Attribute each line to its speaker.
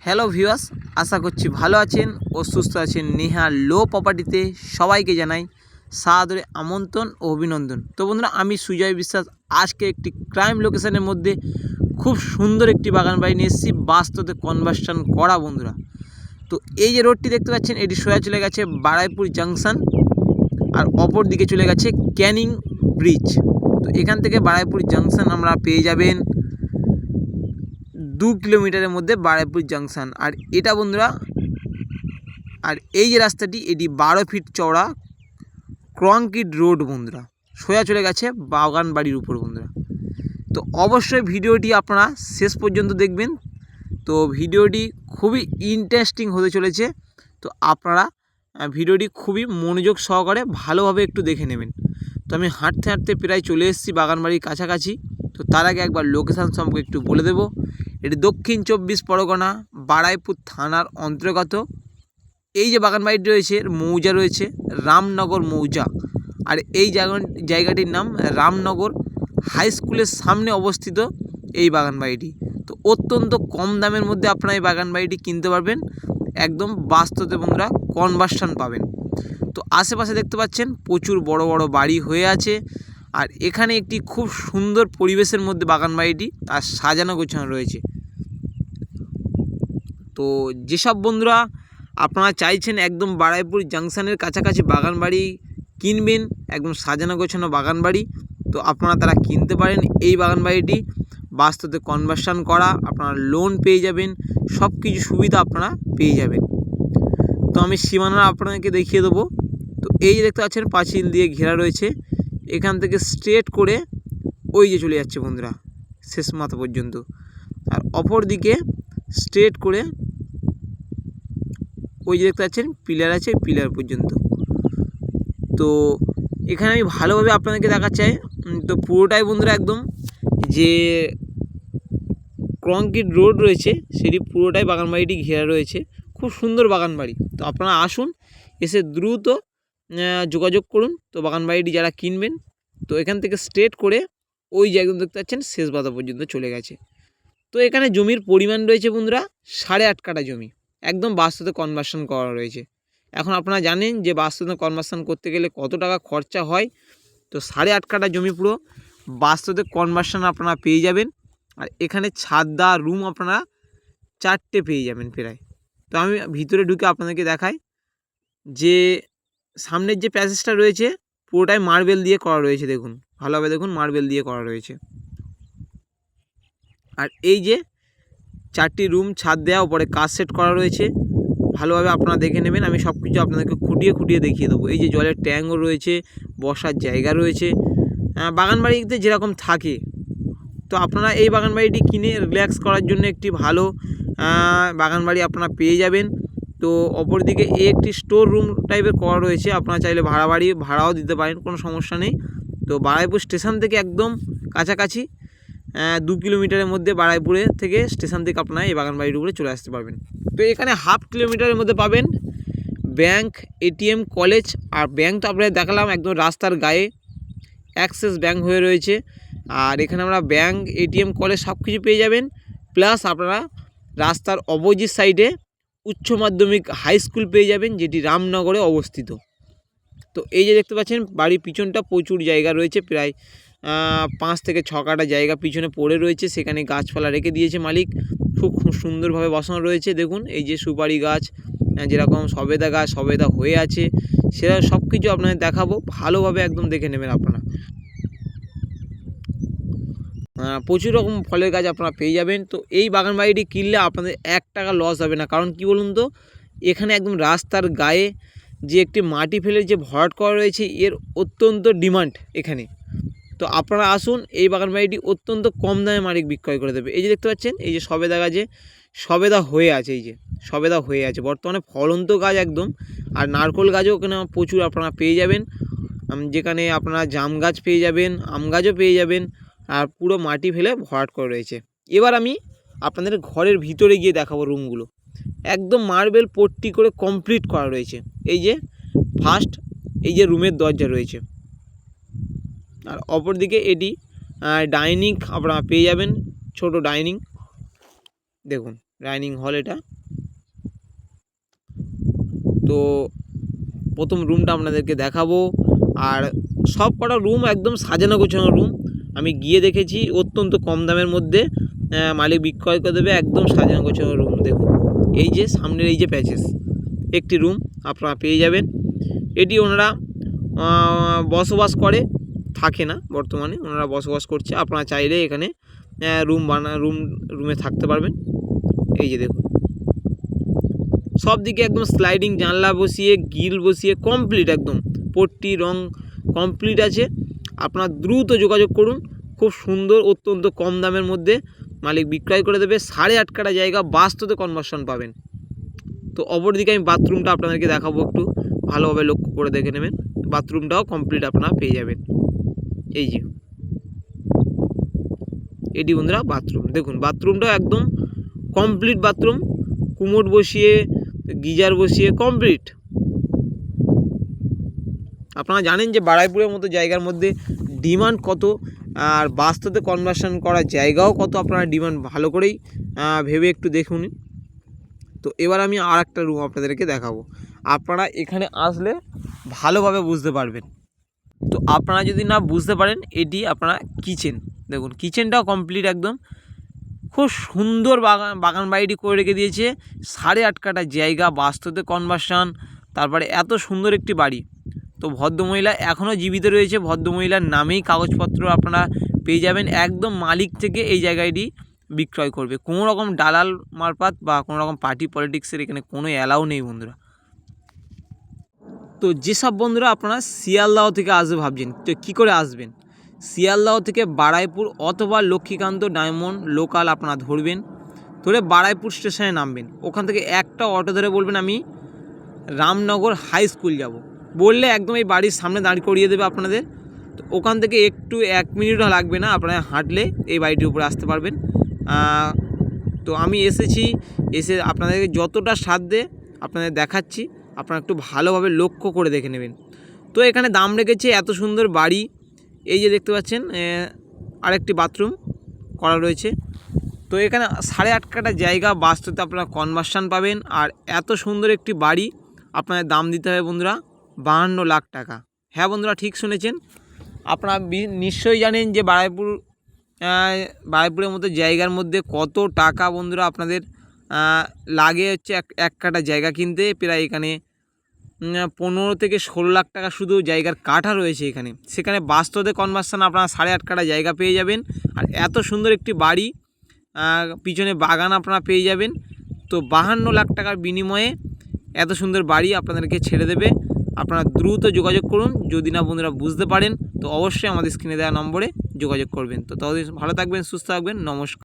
Speaker 1: Hello viewers, আশা করছি ভালো আছেন ও সুস্থ আছেন। নেহা লো প্রপার্টিতে সবাইকে জানাই সাদরে আমন্ত্রণ ও অভিনন্দন। তো বন্ধুরা, আমি সুজয় বিশ্বাস আজকে একটি ক্রাইম লোকেশনের মধ্যে খুব সুন্দর একটি বাগান বাড়ি নিয়ে এসেছি, বাস্তবে কনভার্সন করা বন্ধুরা। তো এই যে রোডটি দেখতে পাচ্ছেন, এটি সোজা চলে গেছে বারাইপুর জাংশন, আর অপর দিকে চলে গেছে ক্যানিং ব্রিজ। তো এখান থেকে বারাইপুর জাংশন আমরা পেয়ে যাবেন 2 কিলোমিটারের মধ্যে বারাইপুর জাংশন। আর এটা বন্ধুরা, আর এই যে রাস্তাটি, এটি 12 ফিট চওড়া কংক্রিট রোড বন্ধুরা, সোজা চলে গেছে বাগান বাড়ির উপর বন্ধুরা। তো অবশ্যই ভিডিওটি আপনারা শেষ পর্যন্ত দেখবেন। তো ভিডিওটি খুবই ইন্টারেস্টিং হতে চলেছে। তো আপনারা ভিডিওটি খুবই মনোযোগ সহকারে ভালোভাবে একটু দেখে নেবেন। তো আমি হাঁটতে হাঁটতে প্রায় চলে এসেছি বাগান বাড়ির কাছাকাছি। তো তার আগে একবার লোকেশান সম্পর্কে একটু বলে দেব। এটি দক্ষিণ 24 পরগনা বারাইপুর থানার অন্তর্গত। এই যে বাগান বাড়িটি রয়েছে, মৌজা রয়েছে রামনগর মৌজা। আর এই জায়গাটির নাম রামনগর হাই স্কুলের সামনে অবস্থিত এই বাগান বাড়িটি। তো অত্যন্ত কম দামের মধ্যে আপনারা এই বাগান বাড়িটি কিনতে পারবেন, একদম বাস্তবে বন্ধুরা কনভার্সন পাবেন। তো আশেপাশে দেখতে পাচ্ছেন প্রচুর বড় বড় বাড়ি হয়ে আছে। আর এখানে একটি খুব সুন্দর পরিবেশের মধ্যে বাগান বাড়িটি তার সাজানো গোছানো রয়েছে। তো যেসব বন্ধুরা আপনারা চাইছেন একদম বারাইপুর জাংশনের কাছাকাছি বাগান বাড়ি কিনবেন, একদম সাজানো গোছানো বাগান বাড়ি, তো আপনারা তারা কিনতে পারেন এই বাগান বাড়িটি। বাস্তবে কনভার্সন করা, আপনারা লোন পেয়ে যাবেন, সব কিছু সুবিধা আপনারা পেয়ে যাবেন। তো আমি সীমানা আপনাদেরকে দেখিয়ে দেবো। তো এই যে দেখতে পাচ্ছেন পাঁচিল দিয়ে ঘেরা রয়েছে, এখান থেকে স্ট্রেট করে ওই যে চলে যাচ্ছে বন্ধুরা শেষ মাথা পর্যন্ত। আর অপর দিকে স্ট্রেট করে ওই যে দেখতে পাচ্ছেন পিলার আছে, পিলার পর্যন্ত। তো এখানে আমি ভালোভাবে আপনাদেরকে দেখাতে চাই। তো পুরোটাই বন্ধুরা একদম যে কংক্রিট রোড রয়েছে সেটি পুরোটাই বাগান বাড়িটি ঘেরা রয়েছে। খুব সুন্দর বাগান বাড়ি। তো আপনারা আসুন, এসে দ্রুত যোগাযোগ করুন। তো বাগান বাড়িটি যারা কিনবেন, তো এখান থেকে স্ট্রেট করে ওই যে একদম দেখতে পাচ্ছেন শেষ বাধা পর্যন্ত চলে গেছে। তো এখানে জমির পরিমাণ রয়েছে বন্ধুরা 8.5 কাঠা জমি, একদম বাস্তবে কনভার্সন করা রয়েছে। এখন আপনারা জানেন যে বাস্তবে কনভার্সন করতে গেলে কত টাকা খরচা হয়। তো 8.5 কাঠা জমি পুরো বাস্তবে কনভার্সন আপনারা পেয়ে যাবেন। আর এখানে ছাদ দেওয়া রুম আপনারা 4টে পেয়ে যাবেন প্রায়। তো আমি ভিতরে ঢুকে আপনাদেরকে দেখাই যে সামনের যে প্যাসেজটা রয়েছে পুরোটাই মার্বেল দিয়ে করা রয়েছে। দেখুন ভালোভাবে দেখুন, মার্বেল দিয়ে করা রয়েছে। আর এই যে 4টি রুম ছাদ দেওয়া, উপরে কাজ সেট করা রয়েছে। ভালোভাবে আপনারা দেখে নেবেন, আমি সব কিছু আপনাদেরকে খুঁটিয়ে খুঁটিয়ে দেখিয়ে দেবো। এই যে জলের ট্যাঙ্কও রয়েছে, বসার জায়গা রয়েছে, বাগান বাড়িতে যেরকম থাকে। তো আপনারা এই বাগান বাড়িটি কিনে রিল্যাক্স করার জন্য একটি ভালো বাগান বাড়ি আপনারা পেয়ে যাবেন। তো অপরদিকে একটি স্টোর রুম টাইপের করা রয়েছে, আপনারা চাইলে ভাড়াও দিতে পারেন, কোনো সমস্যা নেই। তো বারাইপুর স্টেশন থেকে একদম কাছাকাছি 2 কিলোমিটারের মধ্যে বারাইপুরে থেকে স্টেশন থেকে আপনারা এই বাগান বাড়ির উপরে চলে আসতে পারবেন। তো এখানে 1/2 কিলোমিটারের মধ্যে পাবেন ব্যাংক, এটিএম, কলেজ। আর ব্যাংক তো আপনাদের দেখালাম একদম রাস্তার গায়ে, অ্যাক্সিস ব্যাংক হয়ে রয়েছে। আর এখানে আমরা ব্যাংক, এটিএম, কলেজ সব কিছু পেয়ে যাবেন। প্লাস আপনারা রাস্তার অপোজিট সাইডে উচ্চ মাধ্যমিক হাই স্কুল পেয়ে যাবেন, যেটি রামনগরে অবস্থিত। তো এই যে দেখতে পাচ্ছেন বাড়ির পিছনটা প্রচুর জায়গা রয়েছে, প্রায় 5 থেকে 6 কাঠা জায়গা পিছনে পড়ে রয়েছে। সেখানে গাছপালা রেখে দিয়েছে মালিক, খুব সুন্দরভাবে বসানো রয়েছে। দেখুন এই যে সুপারি গাছ, যেরকম সবেদা গাছ সবেদা হয়ে আছে, সেটা সব কিছু আপনাদের দেখাবো। ভালোভাবে একদম দেখে নেবেন আপনারা। প্রচুর রকম ফলের গাছ আপনারা পেয়ে যাবেন। তো এই বাগান বাড়িটি কিনলে আপনাদের 1 টাকা লস হবে না। কারণ কি বলুন তো, এখানে একদম রাস্তার গায়ে যে একটি মাটি ফেলে যে ভরাট করা রয়েছে, এর অত্যন্ত ডিমান্ড এখানে। তো আপনারা আসুন, এই বাগান বাড়িটি অত্যন্ত কম দামে মালিক বিক্রয় করে দেবে। এই যে দেখতে পাচ্ছেন এই যে সবেদা গাছে সবেদা হয়ে আছে, এই যে সবেদা হয়ে আছে বর্তমানে ফলন্ত গাছ একদম। আর নারকোল গাছও ওখানে প্রচুর আপনারা পেয়ে যাবেন, যেখানে আপনারা জাম গাছ পেয়ে যাবেন, আম গাছও পেয়ে যাবেন। আর পুরো মাটি ফেলে ভরাট করে রয়েছে। এবার আমি আপনাদের ঘরের ভিতরে গিয়ে দেখাবো রুমগুলো। একদম মার্বেল পট্টি করে কমপ্লিট করা রয়েছে। এই যে ফার্স্ট এই যে রুমের দরজা রয়েছে, আর অপর দিকে এটি ডাইনিং আপনারা পেয়ে যাবেন, ছোট ডাইনিং। দেখুন ডাইনিং হল এটা। তো প্রথম রুমটা আপনাদেরকে দেখাবো। আর সব কটা রুম একদম সাজানো গোছানো রুম। আমি গিয়ে দেখেছি অত্যন্ত কম দামের মধ্যে মালিক বিক্রয় করে দেবে, একদম সাজানো গোছানো রুম। দেখুন এই যে সামনের এই যে প্যাচেস একটি রুম আপনারা পেয়ে যাবেন। এটি ওনারা বসবাস করে, থাকে না বর্তমানে, ওনারা বসবাস করছে। আপনারা চাইলে এখানে রুমে থাকতে পারবেন। এই যে দেখুন সব দিকে একদম স্লাইডিং জানলা বসিয়ে, গ্রিল বসিয়ে কমপ্লিট, একদম পট্টি রং কমপ্লিট আছে। আপনারা দ্রুত যোগাযোগ করুন, খুব সুন্দর অত্যন্ত কম দামের মধ্যে মালিক বিক্রয় করে দেবে। 8.5 কাঠা জায়গা বাস্তুতে কনভার্সন পাবেন। তো অপরদিকে আমি বাথরুমটা আপনাদেরকে দেখাবো, একটু ভালোভাবে লক্ষ্য করে দেখে নেবেন। বাথরুমটাও কমপ্লিট আপনারা পেয়ে যাবেন। এই যে এটি বন্ধুরা বাথরুম, দেখুন বাথরুমটাও একদম কমপ্লিট বাথরুম, কুমোড বসিয়ে, গিজার বসিয়ে কমপ্লিট। আপনারা জানেন যে বারুইপুরের মতো জায়গার মধ্যে ডিমান্ড কত, আর বাস্তুতে কনভার্সন করার জায়গাও কত, আপনারা ডিমান্ড ভালো করেই ভেবে একটু দেখুন। তো এবার আমি আর একটা রুম আপনাদেরকে দেখাবো, আপনারা এখানে আসলে ভালোভাবে বুঝতে পারবেন। তো আপনারা যদি না বুঝতে পারেন, এটি আপনারা কিচেন, দেখুন কিচেনটাও কমপ্লিট একদম খুব সুন্দর বাগান বাড়িটি করে রেখে দিয়েছে। 8.5 কাঠা জায়গা বাস্তুতে কনভার্সন, তারপরে এত সুন্দর একটি বাড়ি। তো ভদ্রমহিলা এখনও জীবিত রয়েছে, ভদ্রমহিলার নামেই কাগজপত্র আপনারা পেয়ে যাবেন। একদম মালিক থেকে এই জায়গাটি বিক্রয় করবে, কোনো রকম দালাল মারফত বা কোনো রকম পার্টি পলিটিক্সের এখানে কোনো অ্যালাউ নেই বন্ধুরা। তো যেসব বন্ধুরা আপনারা শিয়ালদহ থেকে আসবে ভাবছেন, তো কী করে আসবেন, শিয়ালদহ থেকে বারুইপুর অথবা লক্ষ্মীকান্ত ডায়মন্ড লোকাল আপনারা ধরবেন, ধরে বারুইপুর স্টেশনে নামবেন। ওখান থেকে একটা অটো ধরে বলবেন আমি রামনগর হাই স্কুল যাব, বললে একদম এই বাড়ির সামনে দাঁড় করিয়ে দেবে আপনাদের। তো ওখান থেকে একটু 1 মিনিটও লাগবে না, আপনারা হাঁটলে এই বাড়িটির উপরে আসতে পারবেন। তো আমি এসে আপনাদেরকে যতটা সাধ্যে আপনাদের দেখাচ্ছি, আপনারা একটু ভালোভাবে লক্ষ্য করে দেখে নেবেন। তো এখানে দাম রেখেছে এত সুন্দর বাড়ি, এই যে দেখতে পাচ্ছেন আরেকটি বাথরুম করা রয়েছে। তো এখানে 8.5 কাঠা জায়গা বাস্তুতে আপনারা কনভার্সন পাবেন। আর এত সুন্দর একটি বাড়ি আপনাদের দাম দিতে হবে বন্ধুরা 52 লাখ টাকা। হ্যাঁ বন্ধুরা ঠিক শুনেছেন, আপনারা নিশ্চয়ই জানেন যে বারুইপুরের মতো জায়গার মধ্যে কত টাকা বন্ধুরা আপনাদের লাগে হচ্ছে এক কাঠা জায়গা কিনতে। প্রায় এখানে 15 থেকে 16 লাখ টাকা শুধু জায়গার কাঠা রয়েছে এখানে, সেখানে বাস্তুতে কনভার্সন আপনারা 8.5 কাঠা জায়গা পেয়ে যাবেন। আর এত সুন্দর একটি বাড়ি, পিছনে বাগান আপনারা পেয়ে যাবেন। তো 52 লাখ টাকার বিনিময়ে এত সুন্দর বাড়ি আপনাদেরকে ছেড়ে দেবে। আপনারা দ্রুত যোগাযোগ করুন। যদি না বন্ধুরা বুঝতে পারেন তো অবশ্যই আমাদের স্ক্রিনে দেওয়া নম্বরে যোগাযোগ করবেন। তো ততদিন ভালো থাকবেন, সুস্থ থাকবেন, নমস্কার।